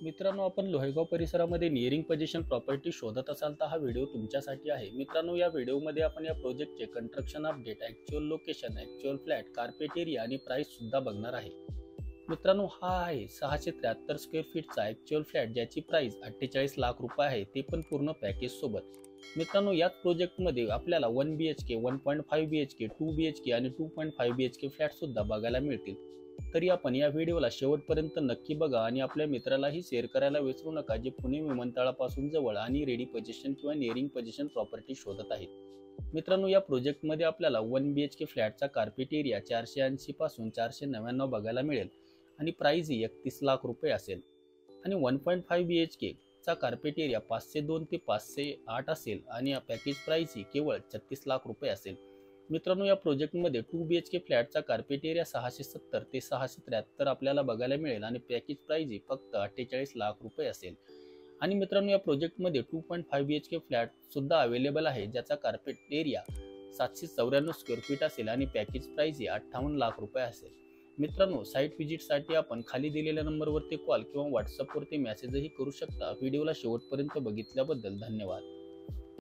मित्रांनो, आपण लोहेगाव परिसरामध्ये निअरिंग पोझिशन प्रॉपर्टी शोधत असाल तर हा व्हिडिओ तुमच्यासाठी आहे. मित्रांनो, या व्हिडिओमध्ये आपण या प्रोजेक्टचे construction update, actual location, actual flat, carpet area आणि प्राइस सुद्धा बघणार आहे. मित्रांनो, हा आहे 673 स्क्वेअर फीटचा ॲक्च्युअल फ्लॅट, ज्याची प्राइस 48 लाख रुपये आहे, ते पण पूर्ण पॅकेज सोबत. मित्रांनो, याच प्रोजेक्टमध्ये आपल्याला 1 BHK, 1.5 BHK, 2 BHK आणि 2.5 BHK फ्लॅट सुद्धा बघायला मिळतील. तरी आपण या व्हिडिओला शेवटपर्यंत नक्की बघा आणि आपल्या मित्रालाही शेअर करायला विसरू नका, जे पुणे विमानतळापासून जवळ आणि रेडी पोझिशन किंवा निअरिंग पोझिशन प्रॉपर्टी शोधत आहेत. मित्रांनो, या प्रोजेक्टमध्ये आपल्याला 1 BHK फ्लॅटचा कार्पेट एरिया 480 पासून 499 बघायला मिळेल आणि प्राइस ही 31 लाख रुपये असेल. आणि 1.5 BHK चा कार्पेट एरिया 502 ते 508 असेल आणि या पॅकेज प्राइस ही केवळ 36 लाख रुपये असेल. मित्रांनो, या प्रोजेक्टमध्ये 2 BHK फ्लॅटचा कार्पेट एरिया 670 ते 673 आपल्याला बघायला मिळेल आणि पॅकेज प्राइस ही फक्त 48 लाख रुपये असेल. आणि मित्रांनो, या प्रोजेक्टमध्ये 2.5 BHK फ्लॅट सुद्धा अवेलेबल आहे, ज्याचा कार्पेट एरिया 794 स्क्वेअर फीट असेल आणि पॅकेज प्राइस ही 58 लाख रुपये असेल. मित्रांनो, साईट व्हिजिटसाठी आपण खाली दिलेल्या नंबरवरती कॉल किंवा व्हॉट्सअपवरती मेसेजही करू शकता. व्हिडिओला शेवटपर्यंत बघितल्याबद्दल धन्यवाद.